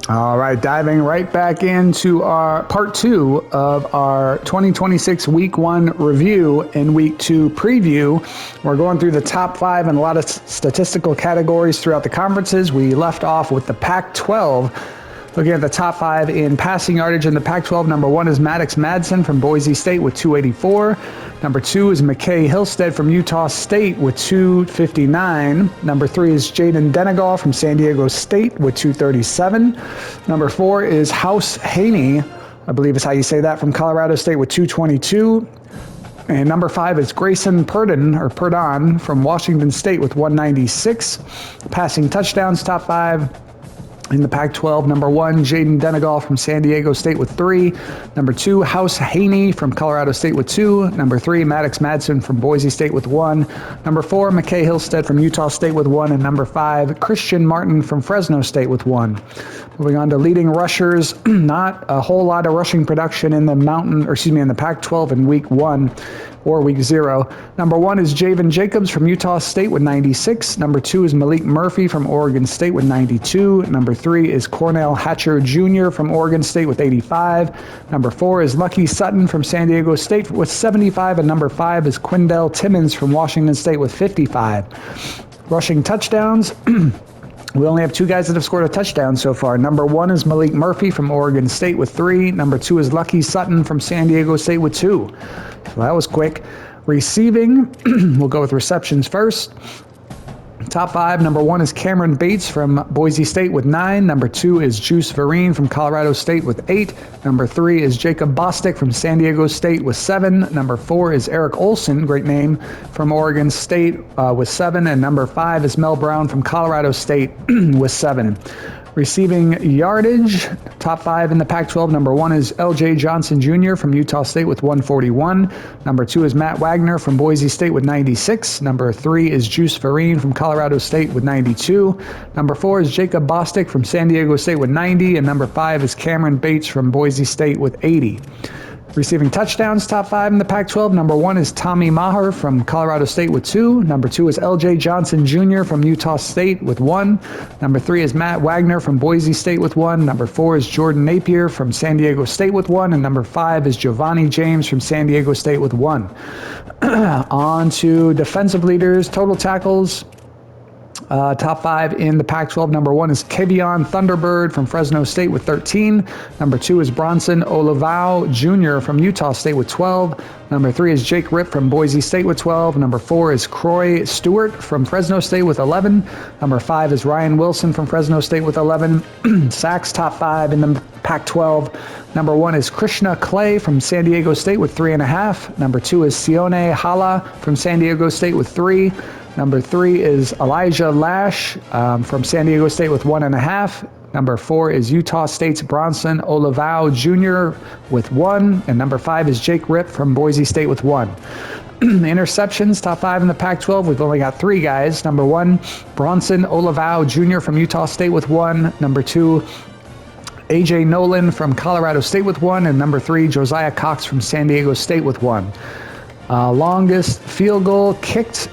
All right, diving right back into our part two of our 2026 week one review and week two preview. We're going through the top five in a lot of statistical categories throughout the conferences. We left off with the Pac-12. Looking at the top five in passing yardage in the Pac-12, number one is Maddox Madsen from Boise State with 284. Number two is McKay Hillstead from Utah State with 259. Number three is Jaden Denegal from San Diego State with 237. Number four is House Haney, I believe is how you say that, from Colorado State with 222. And number five is Grayson Purdon from Washington State with 196. Passing touchdowns, top five. In the Pac-12, number one, Jaden Denegal from San Diego State with 3. Number two, House Haney from Colorado State with 2. Number three, Maddox Madsen from Boise State with 1. Number four, McKay Hillstead from Utah State with 1. And number five, Christian Martin from Fresno State with 1. Moving on to leading rushers, not a whole lot of rushing production in the in the Pac-12 in week one. Or week 0. Number one is Javen Jacobs from Utah State with 96. Number two is Malik Murphy from Oregon State with 92. Number three is Cornell Hatcher Jr. from Oregon State with 85. Number four is Lucky Sutton from San Diego State with 75. And number five is Quindell Timmons from Washington State with 55. Rushing touchdowns. We only have two guys that have scored a touchdown so far. Number one is Malik Murphy from Oregon State with 3. Number two is Lucky Sutton from San Diego State with 2. So that was quick. Receiving, we'll go with receptions first. Top five, number one is Cameron Bates from Boise State with 9. Number two is Juice Vereen from Colorado State with 8. Number three is Jacob Bostic from San Diego State with 7. Number four is Eric Olson, great name, from Oregon State with 7. And number five is Mel Brown from Colorado State with 7. Receiving yardage, top five in the Pac-12. Number one is L.J. Johnson Jr. from Utah State with 141. Number two is Matt Wagner from Boise State with 96. Number three is Juice Vereen from Colorado State with 92. Number four is Jacob Bostic from San Diego State with 90. And number five is Cameron Bates from Boise State with 80. Receiving touchdowns, top five in the Pac-12. Number one is Tommy Maher from Colorado State with 2. Number two is L.J. Johnson Jr. from Utah State with 1. Number three is Matt Wagner from Boise State with 1. Number four is Jordan Napier from San Diego State with 1. And number five is Giovanni James from San Diego State with 1. On to defensive leaders, total tackles. Top five in the Pac-12. Number one is Kevion Thunderbird from Fresno State with 13. Number two is Bronson Olivao Jr. from Utah State with 12. Number three is Jake Ripp from Boise State with 12. Number four is Croy Stewart from Fresno State with 11. Number five is Ryan Wilson from Fresno State with 11. Sacks, top five in the Pac-12. Number one is Krishna Clay from San Diego State with 3.5. Number two is Sione Hala from San Diego State with 3. Number three is Elijah Lash from San Diego State with 1.5. Number four is Utah State's Bronson Olivao Jr. with 1. And number five is Jake Ripp from Boise State with 1. Interceptions, top five in the Pac-12. We've only got 3 guys. Number one, Bronson Olivao Jr. from Utah State with 1. Number two, AJ Nolan from Colorado State with 1. And number three, Josiah Cox from San Diego State with 1. Longest field goal kicked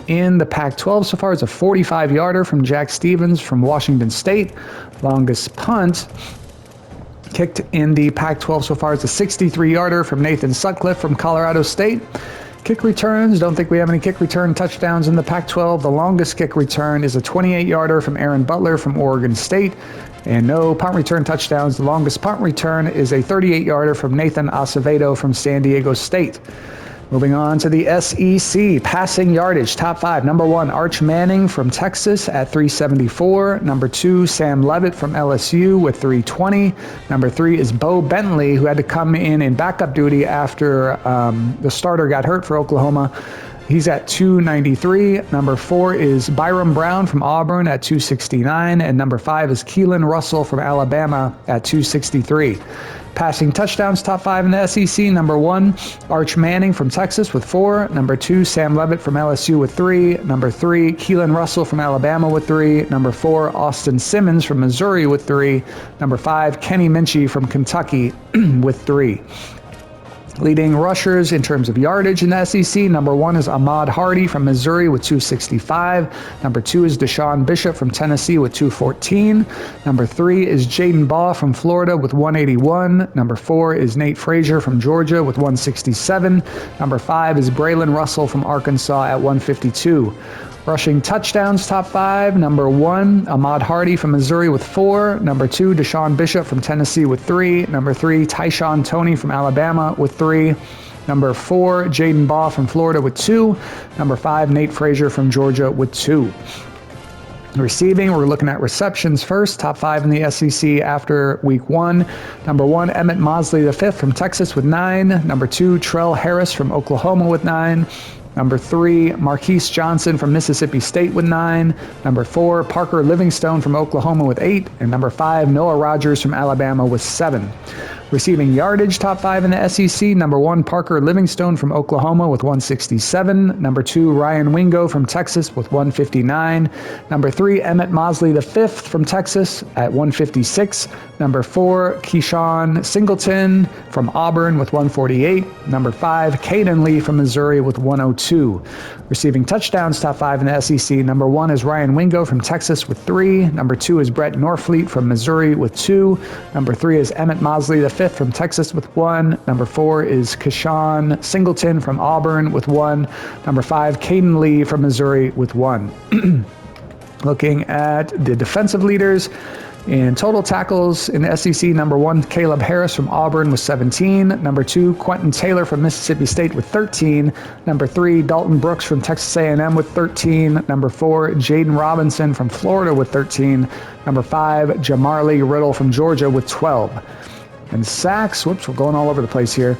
in the Pac-12 so far is a 45-yarder from Jack Stevens from Washington State. Longest punt kicked in the Pac-12 so far is a 63-yarder from Nathan Sutcliffe from Colorado State. Kick returns, don't think we have any kick return touchdowns in the Pac-12. The longest kick return is a 28-yarder from Aaron Butler from Oregon State. And no punt return touchdowns. The longest punt return is a 38-yarder from Nathan Acevedo from San Diego State. Moving on to the SEC, passing yardage, top five. Number one, Arch Manning from Texas at 374. Number two, Sam Levitt from LSU with 320. Number three is Bo Bentley, who had to come in backup duty after the starter got hurt for Oklahoma. He's at 293. Number four is Byram Brown from Auburn at 269. And number five is Keelan Russell from Alabama at 263. Passing touchdowns, top five in the SEC. Number one, Arch Manning from Texas with 4. Number two, Sam Levitt from LSU with 3. Number three, Keelan Russell from Alabama with 3. Number four, Austin Simmons from Missouri with 3. Number five, Kenny Minchey from Kentucky with 3. Leading rushers in terms of yardage in the SEC, number 1 is Ahmad Hardy from Missouri with 265. Number 2 is Deshaun Bishop from Tennessee with 214. Number 3 is Jaden Baugh from Florida with 181. Number 4 is Nate Frazier from Georgia with 167. Number 5 is Braylon Russell from Arkansas at 152. Rushing touchdowns, top 5. Number 1, Ahmad Hardy from Missouri with 4. Number 2, Deshaun Bishop from Tennessee with 3. Number 3, Tyshawn Toney from Alabama with 3. Number 4, Jaden Baugh from Florida with 2. Number 5, Nate Frazier from Georgia with 2. Receiving, we're looking at receptions first. Top 5 in the SEC after week 1. Number 1, Emmett Mosley V from Texas with 9. Number 2, Trell Harris from Oklahoma with 9. Number 3, Marquise Johnson from Mississippi State with 9. Number 4, Parker Livingstone from Oklahoma with 8. And number 5, Noah Rogers from Alabama with 7. Receiving yardage, top 5 in the SEC. Number 1, Parker Livingstone from Oklahoma with 167. Number 2, Ryan Wingo from Texas with 159. Number 3, Emmett Mosley V from Texas at 156. Number 4, Keyshawn Singleton from Auburn with 148. Number 5, Caden Lee from Missouri with 102. Receiving touchdowns, top 5 in the SEC. Number 1 is Ryan Wingo from Texas with 3. Number 2 is Brett Norfleet from Missouri with 2. Number 3 is Emmett Mosley V from Texas with 1. Number 4 is Keyshawn Singleton from Auburn with 1. Number 5, Caden Lee from Missouri with 1. Looking at the defensive leaders, in total tackles in the SEC, number 1, Caleb Harris from Auburn with 17. Number 2, Quentin Taylor from Mississippi State with 13. Number 3, Dalton Brooks from Texas A&M with 13. Number 4, Jaden Robinson from Florida with 13. Number 5, Jamarlee Riddle from Georgia with 12. And sacks, whoops, we're going all over the place here.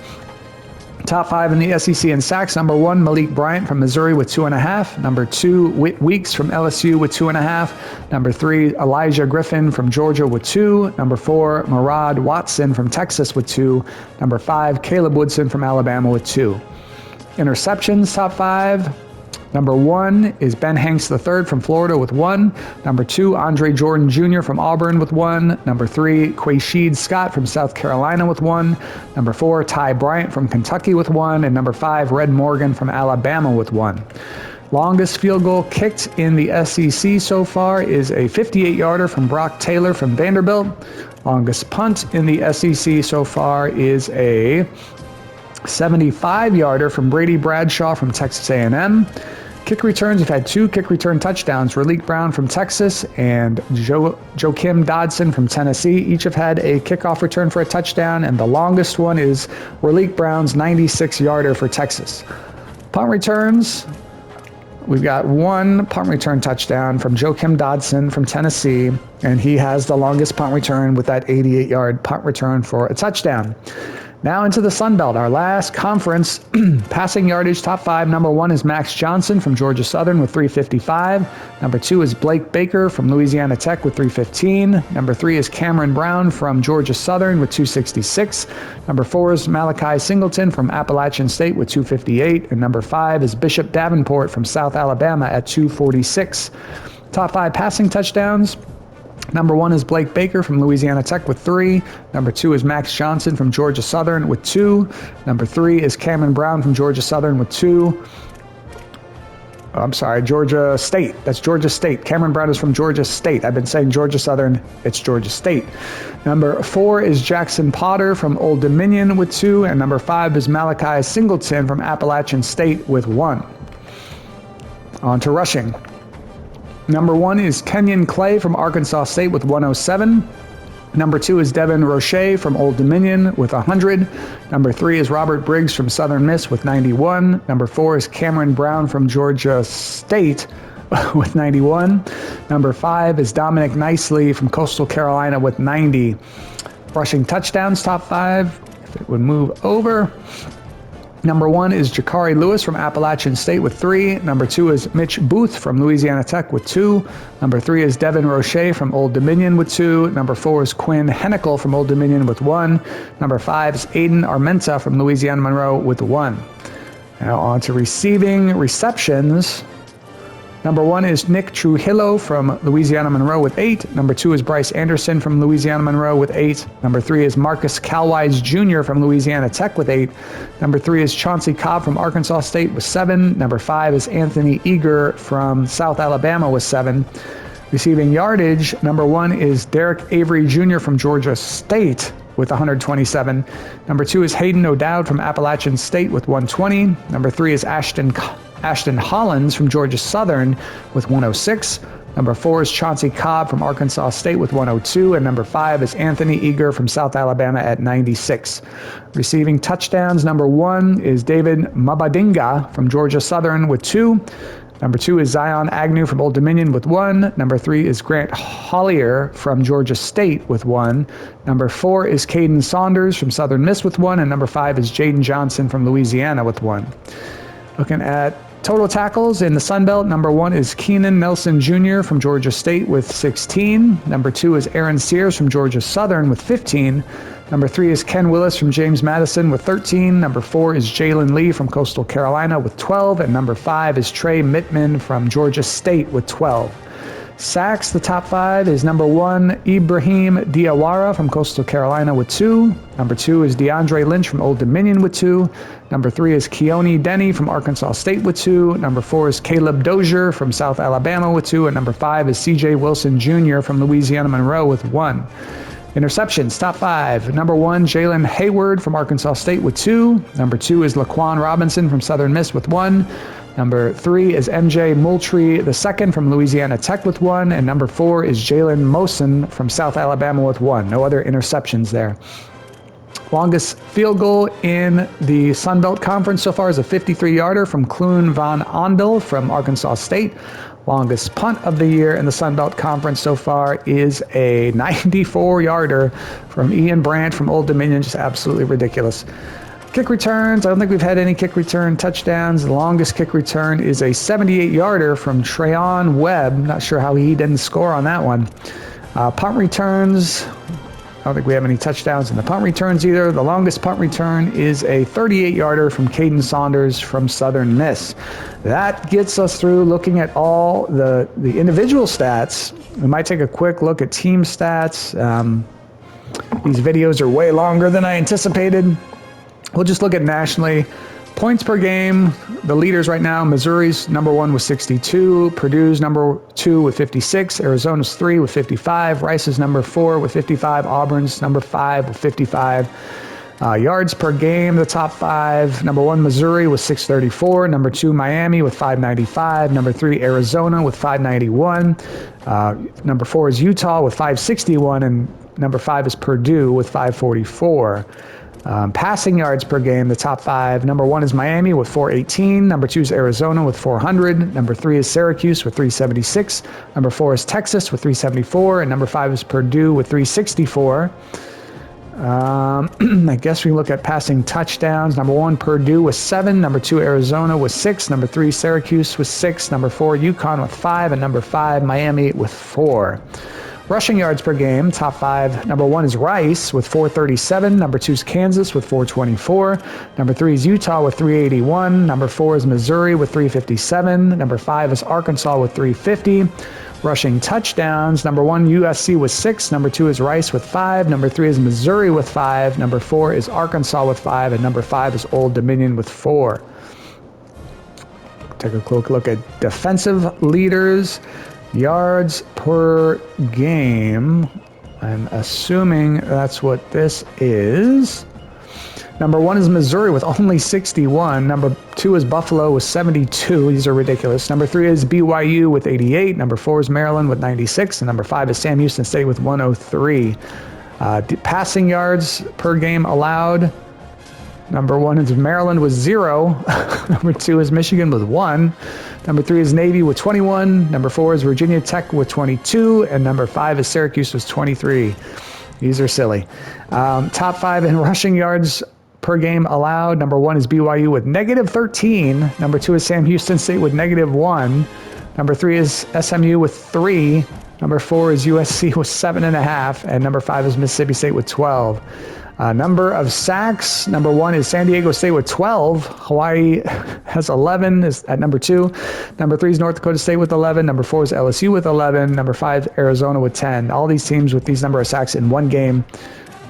Top 5 in the SEC in sacks. Number 1, Malik Bryant from Missouri with 2.5. Number 2, Whit Weeks from LSU with 2.5. Number 3, Elijah Griffin from Georgia with 2. Number 4, Murad Watson from Texas with 2. Number 5, Caleb Woodson from Alabama with 2. Interceptions, top 5. Number 1 is Ben Hanks III from Florida with 1. Number 2, Andre Jordan Jr. from Auburn with 1. Number 3, Quaysheed Scott from South Carolina with 1. Number 4, Ty Bryant from Kentucky with 1. And number 5, Red Morgan from Alabama with 1. Longest field goal kicked in the SEC so far is a 58-yarder from Brock Taylor from Vanderbilt. Longest punt in the SEC so far is a 75-yarder from Brady Bradshaw from Texas A&M. Kick returns, we've had 2 kick return touchdowns. Raleek Brown from Texas and Joakim Dodson from Tennessee. Each have had a kickoff return for a touchdown, and the longest one is Raleek Brown's 96-yarder for Texas. Punt returns, we've got 1 punt return touchdown from Joakim Dodson from Tennessee, and he has the longest punt return with that 88-yard punt return for a touchdown. Now into the Sun Belt, our last conference. Passing yardage, top 5. Number 1 is Max Johnson from Georgia Southern with 355. Number 2 is Blake Baker from Louisiana Tech with 315. Number 3 is Cameron Brown from Georgia Southern with 266. Number 4 is Malachi Singleton from Appalachian State with 258. And number 5 is Bishop Davenport from South Alabama at 246. Top 5 passing touchdowns. Number 1 is Blake Baker from Louisiana Tech with 3. Number 2 is Max Johnson from Georgia Southern with 2. Number 3 is Cameron Brown from Georgia Southern with 2. Georgia State. That's Georgia State. Cameron Brown is from Georgia State. I've been saying Georgia Southern. It's Georgia State. Number 4 is Jackson Potter from Old Dominion with 2. And number 5 is Malachi Singleton from Appalachian State with 1. On to rushing. Number 1 is Kenyon Clay from Arkansas State with 107. Number 2 is Devin Roche from Old Dominion with 100. Number 3 is Robert Briggs from Southern Miss with 91. Number 4 is Cameron Brown from Georgia State with 91. Number 5 is Dominic Nicely from Coastal Carolina with 90. Rushing touchdowns, top 5, if it would move over. Number 1 is Jakari Lewis from Appalachian State with 3. Number 2 is Mitch Booth from Louisiana Tech with 2. Number 3 is Devin Roche from Old Dominion with 2. Number 4 is Quinn Hennikel from Old Dominion with 1. Number 5 is Aiden Armenta from Louisiana Monroe with 1. Now on to receiving receptions. Number 1 is Nick Trujillo from Louisiana Monroe with 8. Number 2 is Bryce Anderson from Louisiana Monroe with 8. Number 3 is Marcus Calwise Jr. from Louisiana Tech with 8. Number 3 is Chauncey Cobb from Arkansas State with 7. Number 5 is Anthony Eager from South Alabama with 7. Receiving yardage, number 1 is Derek Avery Jr. from Georgia State with 127. Number 2 is Hayden O'Dowd from Appalachian State with 120. Number 3 is Ashton Hollins from Georgia Southern with 106. Number 4 is Chauncey Cobb from Arkansas State with 102. And number 5 is Anthony Eager from South Alabama at 96. Receiving touchdowns, number 1 is David Mabadinga from Georgia Southern with 2. Number 2 is Zion Agnew from Old Dominion with 1. Number 3 is Grant Hollier from Georgia State with 1. Number 4 is Caden Saunders from Southern Miss with 1. And number 5 is Jaden Johnson from Louisiana with 1. Looking at total tackles in the Sun Belt, number 1 is Keenan Nelson Jr. from Georgia State with 16. Number 2 is Aaron Sears from Georgia Southern with 15. Number 3 is Ken Willis from James Madison with 13. Number 4 is Jalen Lee from Coastal Carolina with 12. And number 5 is Trey Mittman from Georgia State with 12. Sacks, the top 5 is number 1, Ibrahim Diawara from Coastal Carolina with 2. Number 2 is DeAndre Lynch from Old Dominion with 2. Number 3 is Keone Denny from Arkansas State with 2. Number 4 is Caleb Dozier from South Alabama with 2. And number 5 is CJ Wilson Jr. from Louisiana Monroe with 1. Interceptions, top 5. Number 1, Jalen Hayward from Arkansas State with 2. Number 2 is Laquan Robinson from Southern Miss with 1. Number 3 is MJ Moultrie II from Louisiana Tech with 1. And number 4 is Jalen Mosen from South Alabama with 1. No other interceptions there. Longest field goal in the Sun Belt Conference so far is a 53-yarder from Clune Van Andel from Arkansas State. Longest punt of the year in the Sun Belt Conference so far is a 94-yarder from Ian Brandt from Old Dominion. Just absolutely ridiculous. Kick returns, I don't think we've had any kick return touchdowns. The longest kick return is a 78-yarder from Treyon Webb. Not sure how he didn't score on that one. Punt returns, I don't think we have any touchdowns in the punt returns either. The longest punt return is a 38-yarder from Caden Saunders from Southern Miss. That gets us through looking at all the individual stats. We might take a quick look at team stats. These videos are way longer than I anticipated. We'll just look at nationally. Points per game, the leaders right now, Missouri's number 1 with 62, Purdue's number 2 with 56, Arizona's 3 with 55, Rice's number 4 with 55, Auburn's number 5 with 55. Yards per game, the top 5, number 1, Missouri with 634, number 2, Miami with 595, number 3, Arizona with 591, number 4 is Utah with 561, and number 5 is Purdue with 544. Passing yards per game, the top 5. Number 1 is Miami with 418. Number 2 is Arizona with 400. Number 3 is Syracuse with 376. Number 4 is Texas with 374. And number 5 is Purdue with 364. I guess we look at passing touchdowns. Number 1, Purdue with 7. Number 2, Arizona with 6. Number 3, Syracuse with 6. Number 4, UConn with 5. And number 5, Miami with 4. Rushing yards per game, top 5. Number 1 is Rice with 437. Number 2 is Kansas with 424. Number 3 is Utah with 381. Number 4 is Missouri with 357. Number 5 is Arkansas with 350. Rushing touchdowns, number 1, USC with 6. Number 2 is Rice with 5. Number 3 is Missouri with 5. Number 4 is Arkansas with 5. And number 5 is Old Dominion with 4. Take a quick look at defensive leaders. Yards per game. I'm assuming that's what this is. Number 1 is Missouri with only 61. Number 2 is Buffalo with 72. These are ridiculous. Number 3 is BYU with 88. Number 4 is Maryland with 96. And number 5 is Sam Houston State with 103. Passing yards per game allowed. Number 1 is Maryland with 0. Number 2 is Michigan with 1. Number 3 is Navy with 21. Number 4 is Virginia Tech with 22. And number 5 is Syracuse with 23. These are silly. Top 5 in rushing yards per game allowed. Number 1 is BYU with negative 13. Number 2 is Sam Houston State with negative 1. Number 3 is SMU with 3. Number 4 is USC with 7.5. And number 5 is Mississippi State with 12. Number of sacks, number 1 is San Diego State with 12. Hawaii has 11 is at number 2. Number 3 is North Dakota State with 11. Number 4 is LSU with 11. Number 5, Arizona with 10. All these teams with these number of sacks in one game,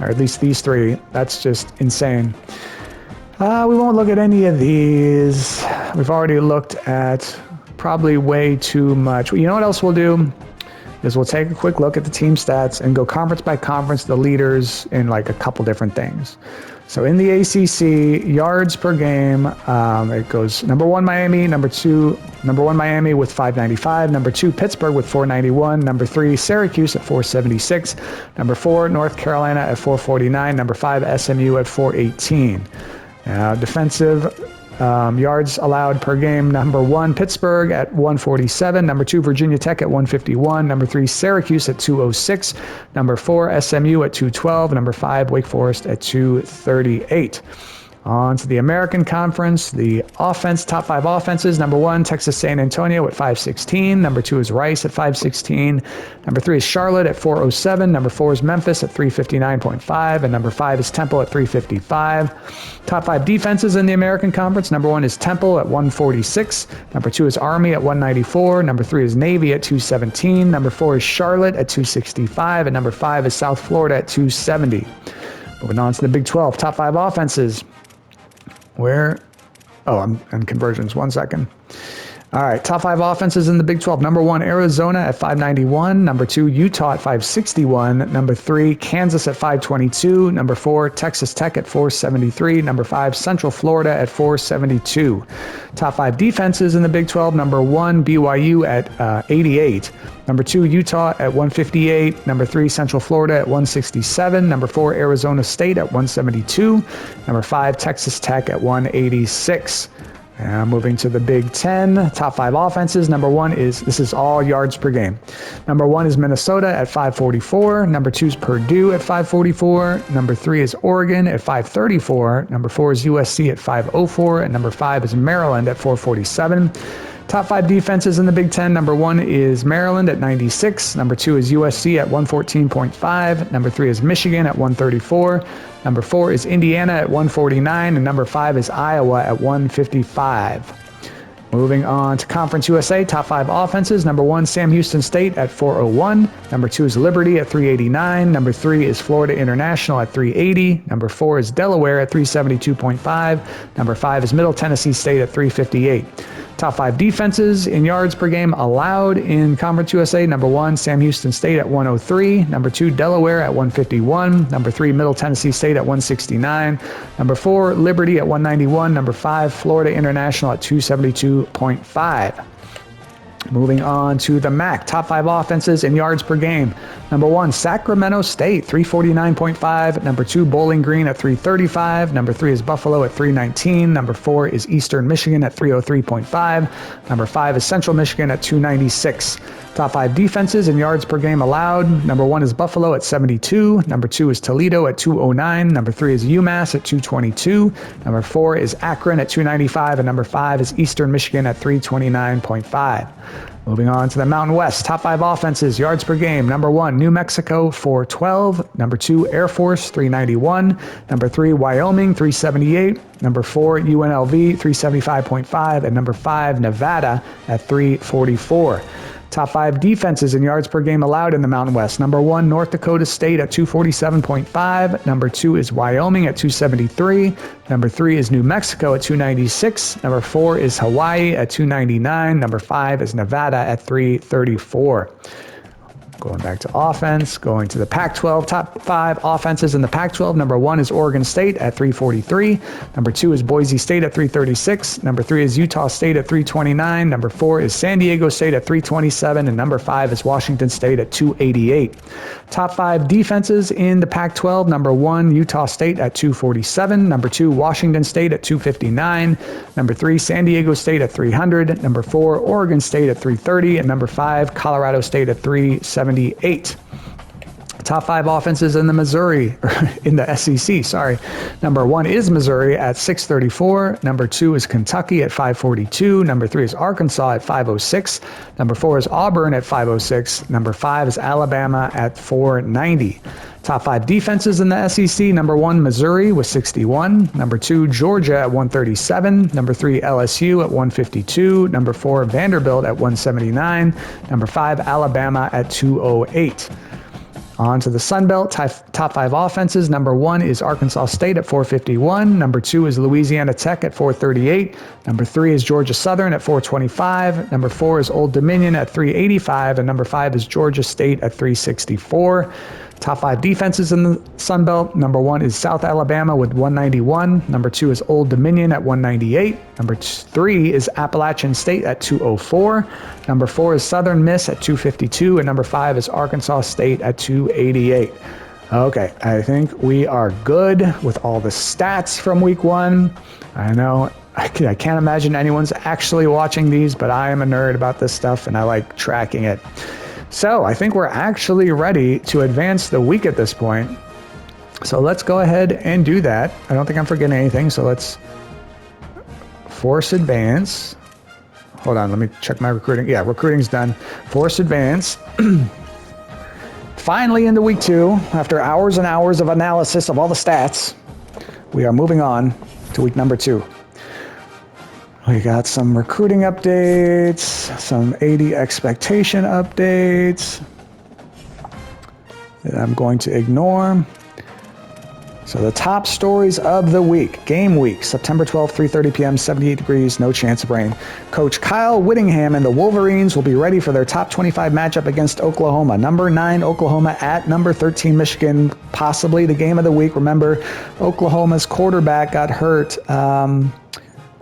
or at least these 3. That's just insane. We won't look at any of these. We've already looked at probably way too much. You know what else we'll do? Is we'll take a quick look at the team stats and go conference by conference, the leaders in like a couple different things. So in the ACC, yards per game, it goes number 1 Miami, number 1 Miami with 595, number 2 Pittsburgh with 491, number 3 Syracuse at 476, number 4 North Carolina at 449, number 5 SMU at 418. Defensive yards allowed per game, number 1 Pittsburgh at 147, number 2 Virginia Tech at 151, number 3 Syracuse at 206, number 4 SMU at 212, number 5 Wake Forest at 238. On to the American Conference, the offense, top 5 offenses. Number 1, Texas San Antonio at 516. Number 2 is Rice at 516. Number 3 is Charlotte at 407. Number 4 is Memphis at 359.5. And number 5 is Temple at 355. Top 5 defenses in the American Conference. Number 1 is Temple at 146. Number 2 is Army at 194. Number 3 is Navy at 217. Number 4 is Charlotte at 265. And number 5 is South Florida at 270. Moving on to the Big 12, top 5 offenses. I'm conversions, 1 second. All right, top 5 offenses in the Big 12. Number 1, Arizona at 591. Number 2, Utah at 561. Number 3, Kansas at 522. Number 4, Texas Tech at 473. Number 5, Central Florida at 472. Top 5 defenses in the Big 12. Number 1, BYU at 88. Number 2, Utah at 158. Number 3, Central Florida at 167. Number 4, Arizona State at 172. Number 5, Texas Tech at 186. Moving to the Big 10, top 5 offenses. Number 1 this is all yards per game. Number 1 is Minnesota at 544. Number 2 is Purdue at 544. Number 3 is Oregon at 534. Number 4 is USC at 504. And number 5 is Maryland at 447. Top 5 defenses in the Big 10. Number 1 is Maryland at 96. Number 2 is USC at 114.5. Number 3 is Michigan at 134. Number 4 is Indiana at 149. And number 5 is Iowa at 155. Moving on to Conference USA, top 5 offenses. Number 1, Sam Houston State at 401. Number 2 is Liberty at 389. Number 3 is Florida International at 380. Number 4 is Delaware at 372.5. Number 5 is Middle Tennessee State at 358. Top 5 defenses in yards per game allowed in Conference USA. Number 1, Sam Houston State at 103. Number 2, Delaware at 151. Number 3, Middle Tennessee State at 169. Number 4, Liberty at 191. Number 5, Florida International at 272.5. Moving on to the MAC, top 5 offenses in yards per game. Number 1, Sacramento State, 349.5. Number 2, Bowling Green at 335. Number 3 is Buffalo at 319. Number 4 is Eastern Michigan at 303.5. Number 5 is Central Michigan at 296. Top 5 defenses in yards per game allowed. Number 1 is Buffalo at 72. Number 2 is Toledo at 209. Number 3 is UMass at 222. Number 4 is Akron at 295. And number 5 is Eastern Michigan at 329.5. Moving on to the Mountain West, top 5 offenses, yards per game. Number 1, New Mexico, 412. Number 2, Air Force, 391. Number 3, Wyoming, 378. Number 4, UNLV, 375.5. And number 5, Nevada at 344. Top 5 defenses in yards per game allowed in the Mountain West. Number 1, North Dakota State at 247.5. Number 2 is Wyoming at 273. Number 3 is New Mexico at 296. Number 4 is Hawaii at 299. Number 5 is Nevada at 334. Going back to offense, going to the Pac-12, top 5 offenses in the Pac-12. Number 1 is Oregon State at 343. Number 2 is Boise State at 336. Number 3 is Utah State at 329. Number 4 is San Diego State at 327. And number 5 is Washington State at 288. Top 5 defenses in the Pac-12. Number 1, Utah State at 247. Number 2, Washington State at 259. Number 3, San Diego State at 300. Number 4, Oregon State at 330. And number 5, Colorado State at 378. Top 5 offenses in the in the SEC, sorry. Number 1 is Missouri at 634. Number 2 is Kentucky at 542. Number 3 is Arkansas at 506. Number 4 is Auburn at 506. Number 5 is Alabama at 490. Top 5 defenses in the SEC. Number 1, Missouri with 61. Number 2, Georgia at 137. Number 3, LSU at 152. Number 4, Vanderbilt at 179. Number 5, Alabama at 208. On to the Sun Belt, top 5 offenses. Number 1 is Arkansas State at 451. Number 2 is Louisiana Tech at 438. Number 3 is Georgia Southern at 425. Number 4 is Old Dominion at 385. And number 5 is Georgia State at 364. Top 5 defenses in the Sun Belt. Number 1 is South Alabama with 191. Number 2 is Old Dominion at 198. Number 3 is Appalachian State at 204. Number 4 is Southern Miss at 252. And number 5 is Arkansas State at 288. Okay, I think we are good with all the stats from week 1. I know I can't imagine anyone's actually watching these, but I am a nerd about this stuff and I like tracking it. So I think we're actually ready to advance the week at this point. So let's go ahead and do that. I don't think I'm forgetting anything. So let's force advance. Hold on, let me check my recruiting. Yeah, recruiting's done. Force advance. Finally into week 2, after hours and hours of analysis of all the stats, we are moving on to week number 2. We got some recruiting updates, some AD expectation updates that I'm going to ignore. So the top stories of the week. Game week, September 12th, 3:30 p.m., 78 degrees, no chance of rain. Coach Kyle Whittingham and the Wolverines will be ready for their top 25 matchup against Oklahoma. Number 9, Oklahoma at number 13, Michigan, possibly the game of the week. Remember, Oklahoma's quarterback got hurt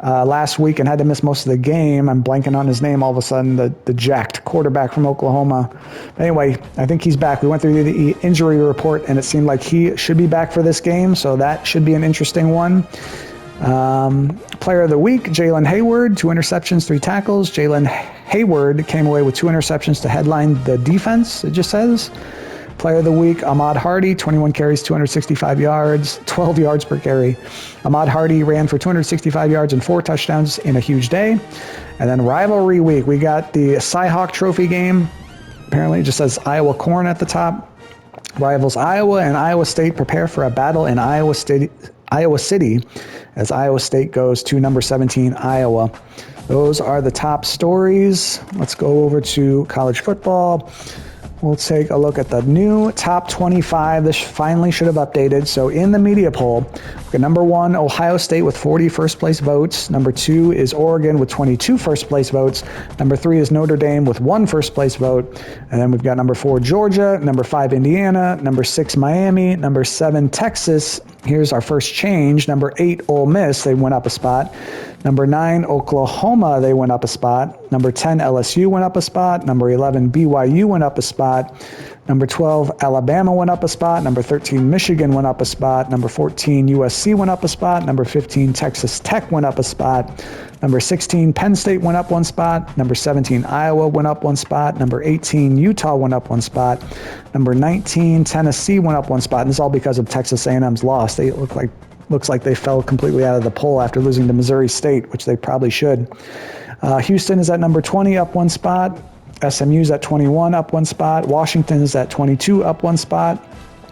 last week and had to miss most of the game. I'm blanking on his name all of a sudden, the jacked quarterback from Oklahoma. But anyway, I think he's back. We went through the injury report and it seemed like he should be back for this game, so that should be an interesting one. Player of the week, Jalen Hayward, 2 interceptions, 3 tackles. Jalen Hayward came away with 2 interceptions to headline the defense, it just says. Player of the week, Ahmad Hardy, 21 carries, 265 yards, 12 yards per carry. Ahmad Hardy ran for 265 yards and 4 touchdowns in a huge day. And then rivalry week, we got the Cy-Hawk Trophy game. Apparently it just says Iowa Corn at the top. Rivals Iowa and Iowa State prepare for a battle in Iowa City as Iowa State goes to number 17, Iowa. Those are the top stories. Let's go over to college football. We'll take a look at the new top 25. This finally should have updated. So in the media poll, we got number 1, Ohio State with 40 first place votes. Number 2 is Oregon with 22 first place votes. Number 3 is Notre Dame with 1 first place vote. And then we've got number 4, Georgia. Number 5, Indiana. Number 6, Miami. Number 7, Texas. Here's our first change. Number 8, Ole Miss. They went up a spot. Number 9, Oklahoma, they went up a spot. Number 10, LSU went up a spot. Number 11, BYU went up a spot. Number 12, Alabama went up a spot. Number 13, Michigan went up a spot. Number 14, USC went up a spot. Number 15, Texas Tech went up a spot. Number 16, Penn State went up 1 spot. Number 17, Iowa went up 1 spot. Number 18, Utah went up 1 spot. Number 19, Tennessee went up 1 spot. And this is all because of Texas A&M's loss. They looks like they fell completely out of the poll after losing to Missouri State, which they probably should. Houston is at number 20, up 1 spot. SMU is at 21, up 1 spot. Washington is at 22, up 1 spot.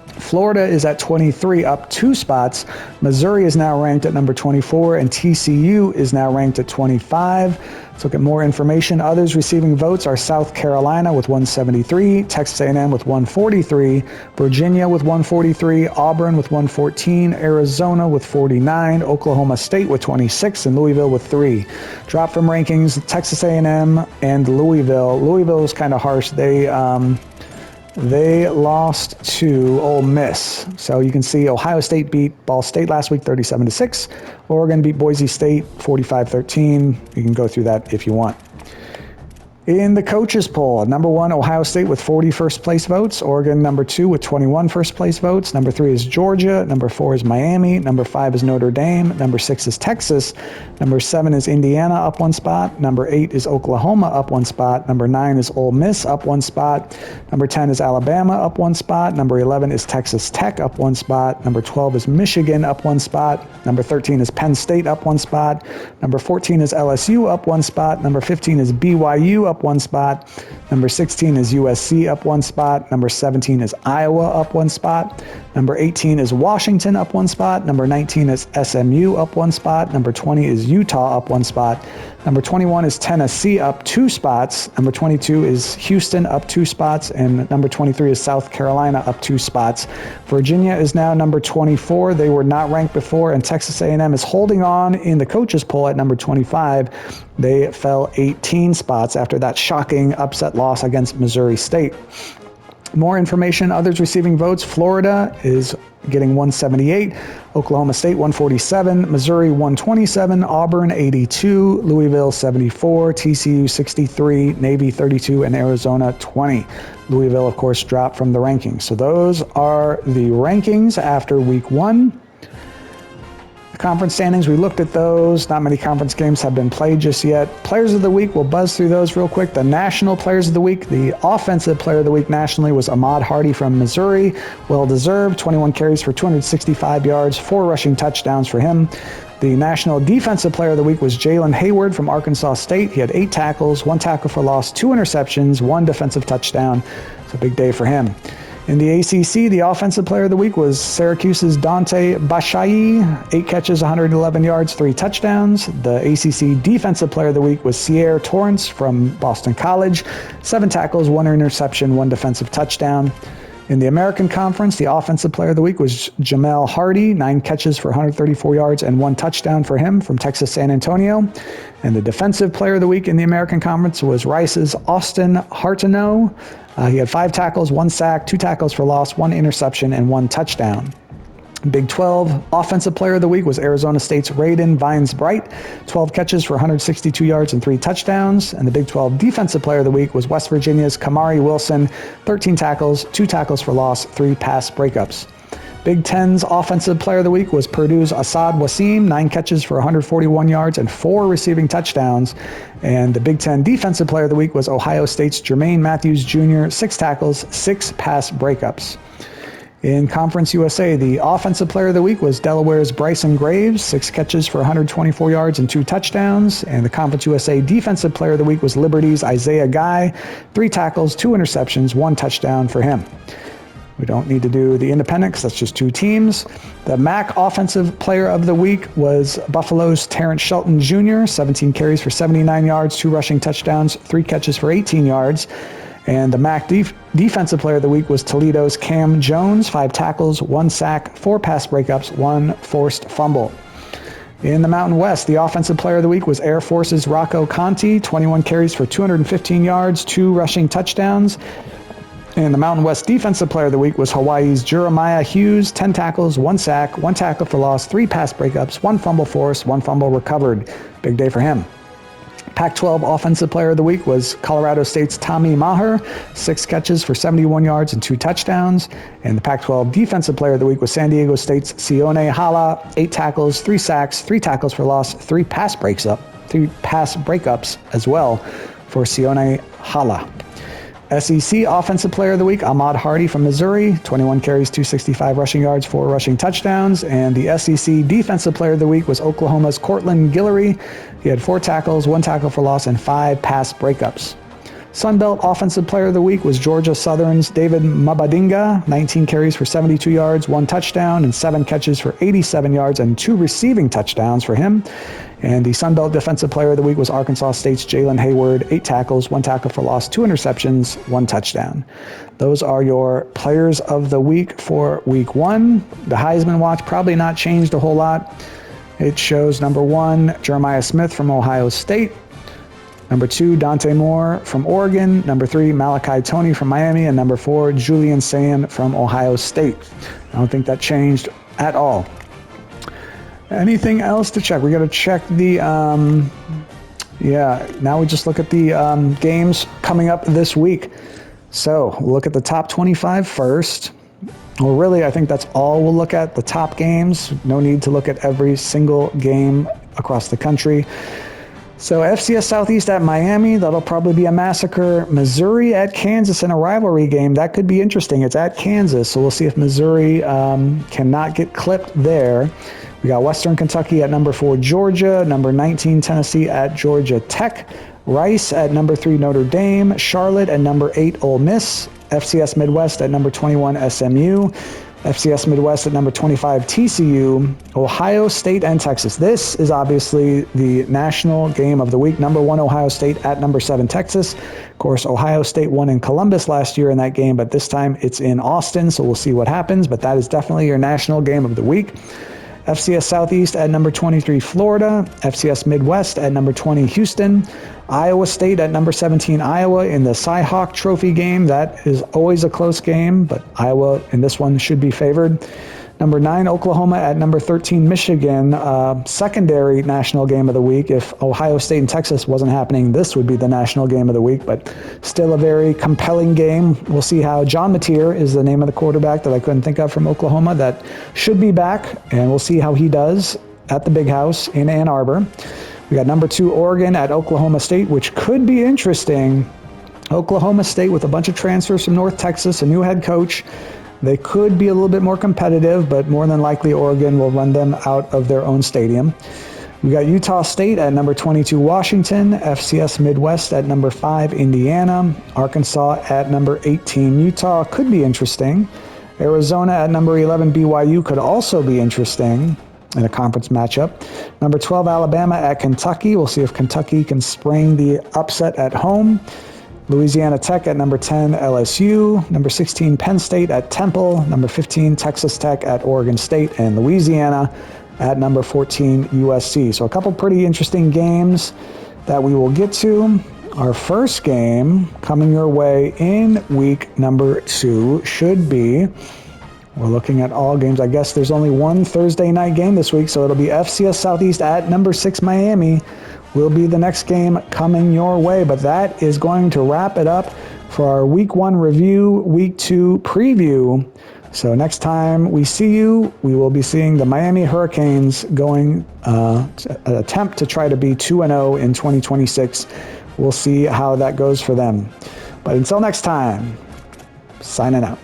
Florida is at 23, up 2 spots. Missouri is now ranked at number 24, and TCU is now ranked at 25. Let's look at more information. Others receiving votes are South Carolina with 173, Texas A&M with 143, Virginia with 143, Auburn with 114, Arizona with 49, Oklahoma State with 26, and Louisville with 3. Drop from rankings, Texas A&M and Louisville. Louisville is kind of harsh. They lost to Ole Miss. So you can see Ohio State beat Ball State last week 37-6. Oregon beat Boise State 45-13. You can go through that if you want. In the coaches poll, number 1, Ohio State with 40 first place votes. Oregon, number 2 with 21 first place votes. Number 3 is Georgia. Number 4 is Miami. Number 5 is Notre Dame. Number 6 is Texas. Number 7 is Indiana, up 1 spot. Number 8 is Oklahoma, up 1 spot. Number 9 is Ole Miss, up 1 spot. Number 10 is Alabama, up 1 spot. Number 11 is Texas Tech, up 1 spot. Number 12 is Michigan, up 1 spot. Number 13 is Penn State, up 1 spot. Number 14 is LSU, up 1 spot. Number 15 is BYU, up 1 spot. Number 16 is USC, up 1 spot. Number 17 is Iowa, up 1 spot. Number 18 is Washington, up 1 spot. Number 19 is SMU, up 1 spot. Number 20 is Utah, up 1 spot. Number 21 is Tennessee, up 2 spots. Number 22 is Houston, up 2 spots. And number 23 is South Carolina, up 2 spots. Virginia is now number 24. They were not ranked before. And Texas A&M is holding on in the coaches poll at number 25. They fell 18 spots after that shocking upset loss against Missouri State. More information, others receiving votes. Florida is getting 178, Oklahoma State 147, Missouri 127, Auburn 82, Louisville 74, TCU 63, Navy 32, and Arizona 20. Louisville, of course, dropped from the rankings. So those are the rankings after week 1. The conference standings, we looked at those. Not many conference games have been played just yet. Players of the week, we'll buzz through those real quick. The national players of the week, the offensive player of the week nationally was Ahmad Hardy from Missouri. Well-deserved, 21 carries for 265 yards, 4 rushing touchdowns for him. The national defensive player of the week was Jalen Hayward from Arkansas State. He had 8 tackles, 1 tackle for loss, 2 interceptions, 1 defensive touchdown. It's a big day for him. In the ACC, the offensive player of the week was Syracuse's Dante Bashai, 8 catches, 111 yards, 3 touchdowns. The ACC defensive player of the week was Sierra Torrance from Boston College, 7 tackles, 1 interception, 1 defensive touchdown. In the American Conference, the offensive player of the week was Jamel Hardy, 9 catches for 134 yards and 1 touchdown for him from Texas San Antonio. And the defensive player of the week in the American Conference was Rice's Austin Hartenow. He had 5 tackles, 1 sack, 2 tackles for loss, 1 interception, and 1 touchdown. Big 12 offensive player of the week was Arizona State's Raiden Vines-Bright, 12 catches for 162 yards and 3 touchdowns. And the Big 12 defensive player of the week was West Virginia's Kamari Wilson, 13 tackles, 2 tackles for loss, 3 pass breakups. Big 10's offensive player of the week was Purdue's Asad Wasim, 9 catches for 141 yards and 4 receiving touchdowns. And the Big 10 defensive player of the week was Ohio State's Jermaine Matthews Jr., 6 tackles, 6 pass breakups. In Conference USA, the offensive player of the week was Delaware's Bryson Graves, 6 catches for 124 yards and 2 touchdowns. And the Conference USA defensive player of the week was Liberty's Isaiah Guy, 3 tackles, 2 interceptions, 1 touchdown for him. We don't need to do the independent because that's just 2 teams. The MAC offensive player of the week was Buffalo's Terrence Shelton Jr., 17 carries for 79 yards, 2 rushing touchdowns, 3 catches for 18 yards. And the MAC defensive player of the week was Toledo's Cam Jones, 5 tackles, 1 sack, 4 pass breakups, 1 forced fumble. In the Mountain West, the offensive player of the week was Air Force's Rocco Conti, 21 carries for 215 yards, 2 rushing touchdowns. And the Mountain West defensive player of the week was Hawaii's Jeremiah Hughes, 10 tackles, 1 sack, 1 tackle for loss, 3 pass breakups, 1 fumble forced, 1 fumble recovered. Big day for him. Pac-12 offensive player of the week was Colorado State's Tommy Maher, 6 catches for 71 yards and 2 touchdowns. And the Pac-12 defensive player of the week was San Diego State's Sione Hala, 8 tackles, 3 sacks, 3 tackles for loss, 3 pass breakups as well for Sione Hala. SEC Offensive Player of the Week, Ahmad Hardy from Missouri, 21 carries, 265 rushing yards, 4 rushing touchdowns. And the SEC Defensive Player of the Week was Oklahoma's Cortland Guillory. He had 4 tackles, 1 tackle for loss, and 5 pass breakups. Sunbelt Offensive Player of the Week was Georgia Southern's David Mabadinga, 19 carries for 72 yards, 1 touchdown, and 7 catches for 87 yards and 2 receiving touchdowns for him. And the Sunbelt Defensive Player of the Week was Arkansas State's Jalen Hayward, 8 tackles, 1 tackle for loss, 2 interceptions, 1 touchdown. Those are your Players of the Week for Week 1. The Heisman Watch probably not changed a whole lot. It shows number 1, Jeremiah Smith from Ohio State. Number 2, Dante Moore from Oregon. Number 3, Malachi Toney from Miami. And number 4, Julian Sayin from Ohio State. I don't think that changed at all. Anything else to check? We got to check the Yeah, now we just look at the games coming up this week. So look at the top 25 first. Well, really, I think that's all we'll look at, the top games. No need to look at every single game across the country. So FCS Southeast at Miami, that'll probably be a massacre. Missouri at Kansas in a rivalry game. That could be interesting. It's at Kansas, so we'll see if Missouri cannot get clipped there. We got Western Kentucky at number 4 Georgia, number 19 Tennessee at Georgia Tech, Rice at number 3 Notre Dame, Charlotte at number 8 Ole Miss, FCS Midwest at number 21 SMU, FCS Midwest at number 25 TCU, Ohio State and Texas. This is obviously the national game of the week. Number 1 Ohio State at number 7 Texas. Of course, Ohio State won in Columbus last year in that game, but this time it's in Austin, so we'll see what happens. But that is definitely your national game of the week. FCS Southeast at number 23 Florida, FCS Midwest at number 20 Houston, Iowa State at number 17 Iowa in the Cy-Hawk Trophy game. That is always a close game, but Iowa in this one should be favored. Number 9 Oklahoma at number 13 Michigan, secondary national game of the week. If Ohio State and Texas wasn't happening, this would be the national game of the week, but still a very compelling game. We'll see how John Mateer is the name of the quarterback that I couldn't think of from Oklahoma that should be back, and we'll see how he does at the Big House in Ann Arbor. We got number 2 Oregon at Oklahoma State, which could be interesting. Oklahoma State with a bunch of transfers from North Texas, a new head coach. They could be a little bit more competitive, but more than likely Oregon will run them out of their own stadium. We got Utah State at number 22 Washington, FCS Midwest at number 5 Indiana, Arkansas at number 18 Utah could be interesting. Arizona at number 11 BYU could also be interesting in a conference matchup. Number 12 Alabama at Kentucky. We'll see if Kentucky can spring the upset at home. Louisiana Tech at number 10, LSU, number 16, Penn State at Temple, number 15, Texas Tech at Oregon State, and Louisiana at number 14, USC. So a couple pretty interesting games that we will get to. Our first game coming your way in week number 2 should be, we're looking at all games. I guess there's only one Thursday night game this week, so it'll be FCS Southeast at number 6 Miami. Will be the next game coming your way, but that is going to wrap it up for our week 1 review, week 2 preview. So next time we see you, we will be seeing the Miami Hurricanes going attempt to try to be 2-0 in 2026. We'll see how that goes for them. But until next time, signing out.